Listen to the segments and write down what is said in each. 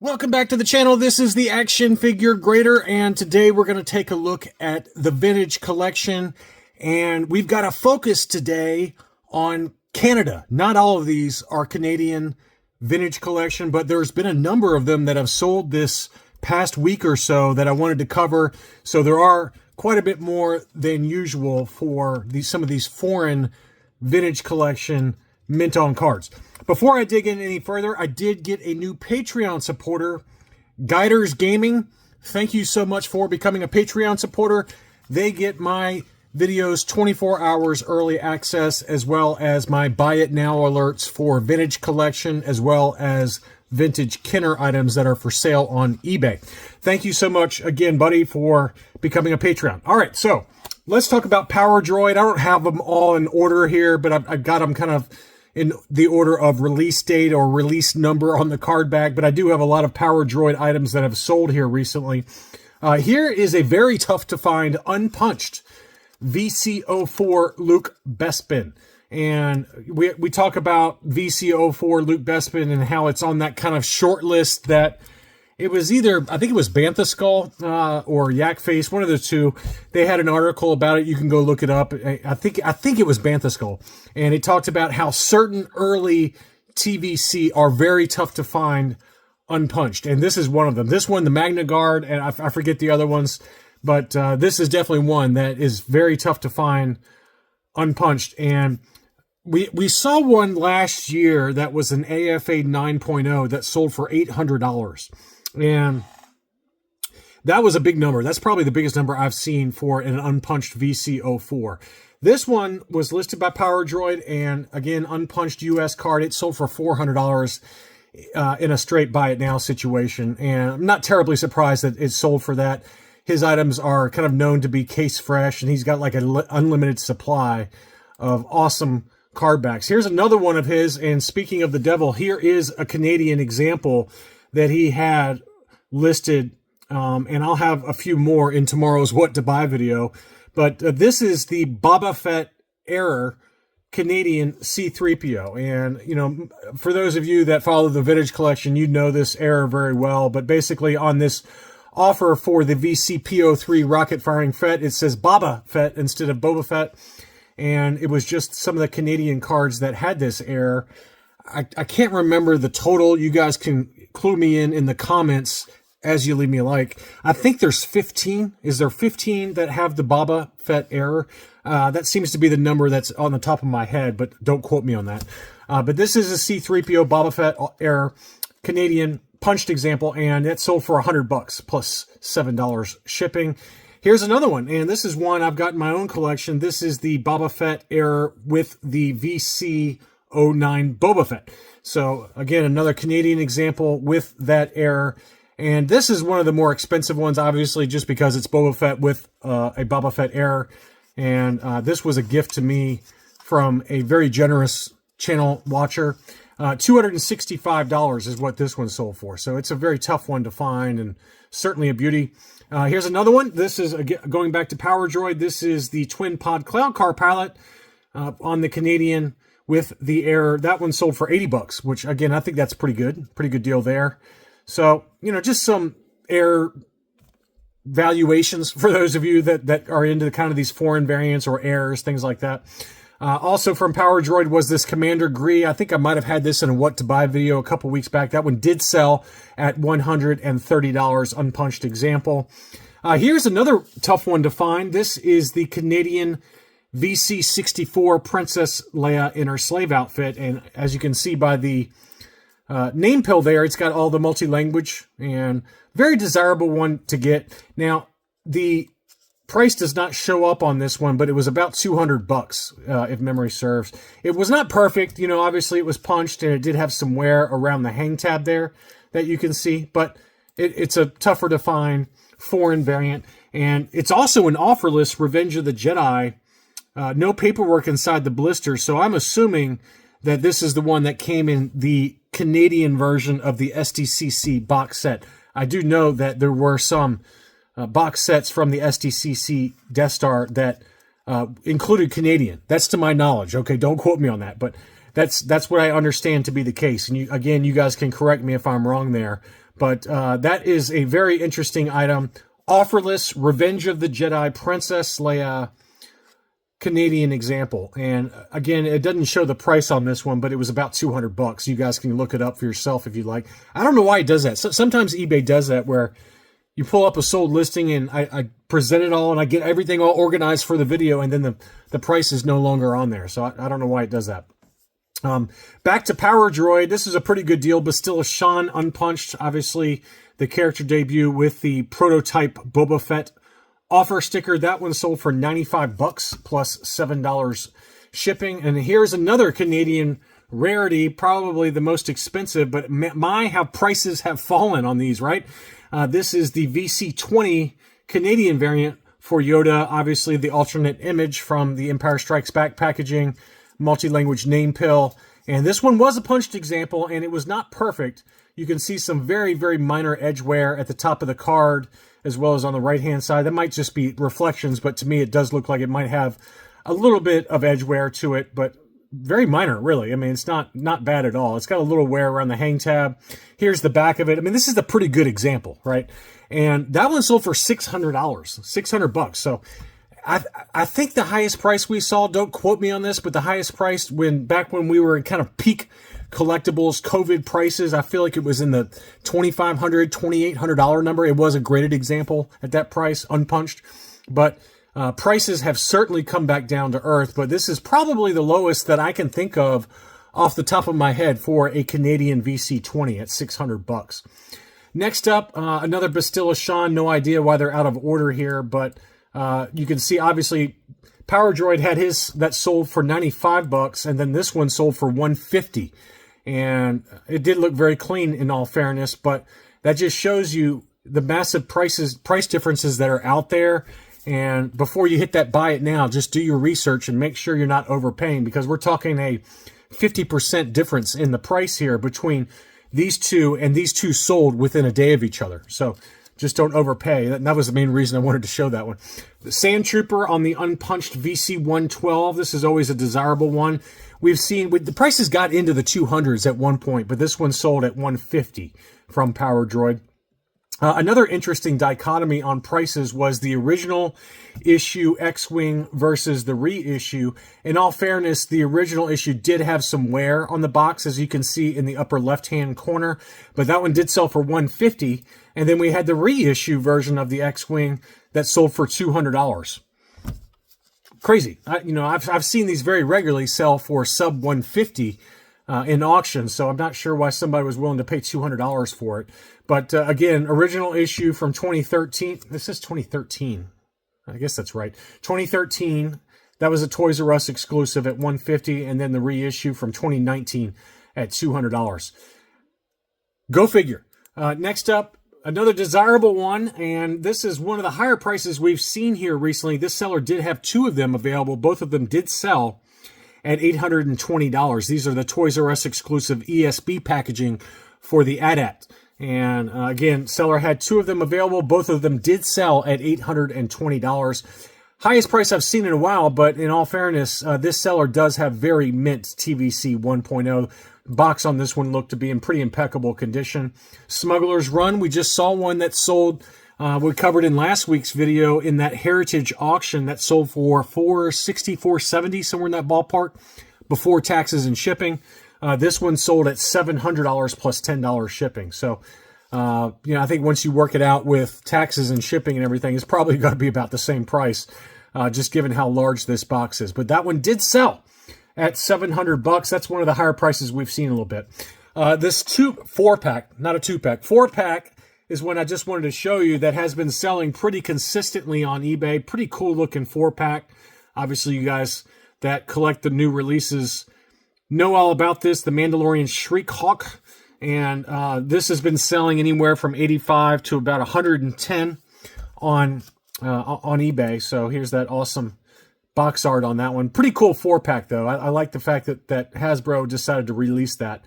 Welcome back to the channel. This is the Action Figure Grader, and today we're going to take a look at the vintage collection. And we've got a focus today on Canada. Not all of these are Canadian vintage collection, but there's been a number of them that have sold this past week or so that I wanted to cover. So there are quite a bit more than usual for some of these foreign vintage collection mint on cards. Before I dig in any further, I did get a new Patreon supporter, Guiders Gaming. Thank you so much for becoming a Patreon supporter. They get my videos 24 hours early access, as well as my buy it now alerts for vintage collection, as well as vintage Kenner items that are for sale on eBay. Thank you so much again, buddy, for becoming a Patreon. All right, so let's talk about Power Droid. I don't have them all in order here, but I've got them kind of in the order of release date or release number on the card back, but I do have a lot of Power Droid items that have sold here recently. Here is a very tough to find unpunched VC04 Luke Bespin. And we talk about VC04 Luke Bespin and how it's on that kind of short list that it was either, I think it was Bantha Skull or Yak Face, one of the two. They had an article about it. You can go look it up. I think it was Bantha Skull. And it talked about how certain early TVC are very tough to find unpunched. And this is one of them. This one, the Magna Guard, and I forget the other ones. But this is definitely one that is very tough to find unpunched. And we saw one last year that was an AFA 9.0 that sold for $800. And that was a big number. That's probably the biggest number I've seen for an unpunched VC04. This one was listed by Power Droid, and again, unpunched US card. It sold for $400 in a straight buy it now situation. And I'm not terribly surprised that it sold for that. His items are kind of known to be case fresh, and he's got like an unlimited supply of awesome card backs. Here's another one of his, and speaking of the devil, here is a Canadian example that he had listed, and I'll have a few more in tomorrow's What to Buy video. But this is the Boba Fett Error Canadian C-3PO. And, you know, for those of you that follow the vintage collection, you know this error very well. But basically on this offer for the VCPO3 rocket firing Fett, it says Boba Fett instead of Boba Fett. And it was just some of the Canadian cards that had this error. I can't remember the total. You guys can clue me in the comments as you leave me a like. I think there's 15. Is there 15 that have the Boba Fett error? That seems to be the number that's on the top of my head, but don't quote me on that. But this is a C-3PO Boba Fett error, Canadian punched example, and it sold for $100 plus $7 shipping. Here's another one, and this is one I've got in my own collection. This is the Boba Fett error with the VC09 Boba Fett. So again, another Canadian example with that error. And this is one of the more expensive ones, obviously, just because it's Boba Fett with a Boba Fett error. And this was a gift to me from a very generous channel watcher. $265 is what this one sold for. So it's a very tough one to find and certainly a beauty. Here's another one. This is, going back to Power Droid, this is the Twin Pod Clown Car Pilot on the Canadian with the error. That one sold for $80, which, again, I think that's pretty good. Pretty good deal there. So, you know, just some error valuations for those of you that are into kind of these foreign variants or errors, things like that. Also from Power Droid was this Commander Gree. I think I might have had this in a What to Buy video a couple weeks back. That one did sell at $130, unpunched example. Here's another tough one to find. This is the Canadian VC64 Princess Leia in her slave outfit. And as you can see by the name pill there, it's got all the multi-language and very desirable one to get. Now, the price does not show up on this one, but it was about $200 if memory serves. It was not perfect. You know, obviously it was punched and it did have some wear around the hang tab there that you can see, but it's a tougher to find foreign variant. And it's also an offer list Revenge of the Jedi. No paperwork inside the blister, so I'm assuming that this is the one that came in the Canadian version of the SDCC box set. I do know that there were some box sets from the SDCC Death Star that included Canadian. That's to my knowledge. Okay, don't quote me on that, but that's what I understand to be the case. And you guys can correct me if I'm wrong there. But that is a very interesting item. Offerless Revenge of the Jedi Princess Leia Canadian example. And again, it doesn't show the price on this one, but it was about $200. You guys can look it up for yourself if you'd like. I don't know why it does that. So, sometimes eBay does that where you pull up a sold listing and I present it all and I get everything all organized for the video, and then the price is no longer on there. So I don't know why it does that. Back to Power Droid. This is a pretty good deal, but still a Sean unpunched. Obviously, the character debut with the prototype Boba Fett offer sticker. That one sold for $95 plus $7 shipping. And here's another Canadian rarity, probably the most expensive, but how prices have fallen on these, right? This is the VC20 Canadian variant for Yoda. Obviously, the alternate image from the Empire Strikes Back packaging, multi-language name pill. And this one was a punched example, and it was not perfect. You can see some very, very minor edge wear at the top of the card, as well as on the right-hand side. That might just be reflections, but to me, it does look like it might have a little bit of edge wear to it, but very minor, really. I mean, it's not bad at all. It's got a little wear around the hang tab. Here's the back of it. I mean, this is a pretty good example, right? And that one sold for $600, $600. So I think the highest price we saw, don't quote me on this, but the highest price back when we were in kind of peak collectibles COVID prices, I feel like it was in the $2,500, $2,800 number. It was a graded example at that price, unpunched. But prices have certainly come back down to earth, but this is probably the lowest that I can think of off the top of my head for a Canadian VC20 at $600. Next up, another Bastilla Sean. No idea why they're out of order here, but you can see obviously Power Droid had his that sold for $95, and then this one sold for $150, and it did look very clean in all fairness, but that just shows you the massive price differences that are out there. And before you hit that buy it now, just do your research and make sure you're not overpaying, because we're talking a 50% difference in the price here between these two, and these two sold within a day of each other. So just don't overpay. That was the main reason I wanted to show that one. The Sand Trooper on the unpunched VC112. This is always a desirable one. We've seen the prices got into the 200s at one point, but this one sold at $150 from Power Droid. Another interesting dichotomy on prices was the original issue X-Wing versus the reissue. In all fairness, the original issue did have some wear on the box, as you can see in the upper left-hand corner, but that one did sell for $150. And then we had the reissue version of the X-Wing that sold for $200. Crazy. I've seen these very regularly sell for sub $150 in auction, so I'm not sure why somebody was willing to pay $200 for it. But again, original issue from 2013. This is 2013. I guess that's right. 2013. That was a Toys R Us exclusive at $150, and then the reissue from 2019 at $200. Go figure. Next up, another desirable one, and this is one of the higher prices we've seen here recently. This seller did have two of them available. Both of them did sell at $820. These are the Toys R Us exclusive ESB packaging for the AT-AT. And again, seller had two of them available. Both of them did sell at $820. Highest price I've seen in a while, but in all fairness, this seller does have very mint TVC 1.0. Box on this one looked to be in pretty impeccable condition. Smuggler's Run, we just saw one that sold, we covered in last week's video in that Heritage auction that sold for $460, $470, somewhere in that ballpark, before taxes and shipping. This one sold at $700 plus $10 shipping. So, I think once you work it out with taxes and shipping and everything, it's probably going to be about the same price, just given how large this box is. But that one did sell at $700. That's one of the higher prices we've seen a little bit. This 4-pack, not a 2-pack, 4-pack is one I just wanted to show you that has been selling pretty consistently on eBay. Pretty cool looking 4-pack. Obviously, you guys that collect the new releases know all about this, the Mandalorian Shriek Hawk, and this has been selling anywhere from 85 to about 110 on eBay. So here's that awesome box art on that one. Pretty cool 4-pack though. I like the fact that Hasbro decided to release that.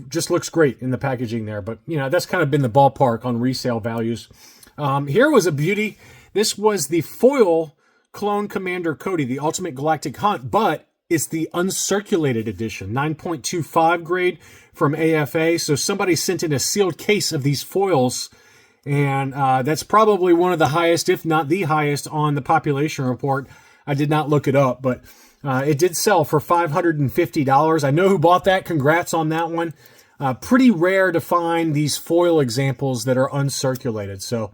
Just looks great in the packaging there, but that's kind of been the ballpark on resale values. Here was a beauty. This was the foil Clone Commander Cody, the Ultimate Galactic Hunt, but It's the uncirculated edition, 9.25 grade from AFA. So somebody sent in a sealed case of these foils, and that's probably one of the highest, if not the highest, on the population report. I did not look it up, but it did sell for $550. I know who bought that. Congrats on that one. Pretty rare to find these foil examples that are uncirculated. So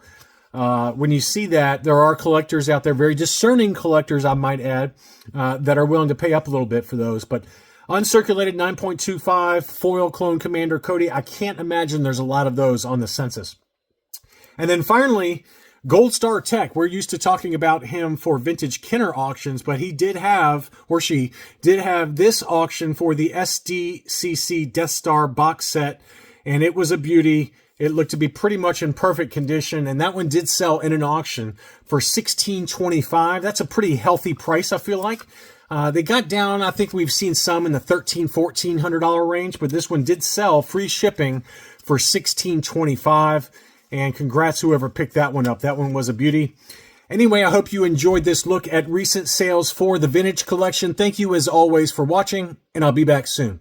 when you see that, there are collectors out there, very discerning collectors, I might add, that are willing to pay up a little bit for those. But uncirculated 9.25 foil clone Commander Cody, I can't imagine there's a lot of those on the census. And then finally, Gold Star Tech. We're used to talking about him for vintage Kenner auctions, but he did have, or she did have, this auction for the SDCC Death Star box set, and it was a beauty. It looked to be pretty much in perfect condition, and that one did sell in an auction for $16.25. That's a pretty healthy price, I feel like. They got down, I think we've seen some in the $1,300, $1,400 range, but this one did sell free shipping for $16.25. And congrats whoever picked that one up. That one was a beauty. Anyway, I hope you enjoyed this look at recent sales for the vintage collection. Thank you as always for watching, and I'll be back soon.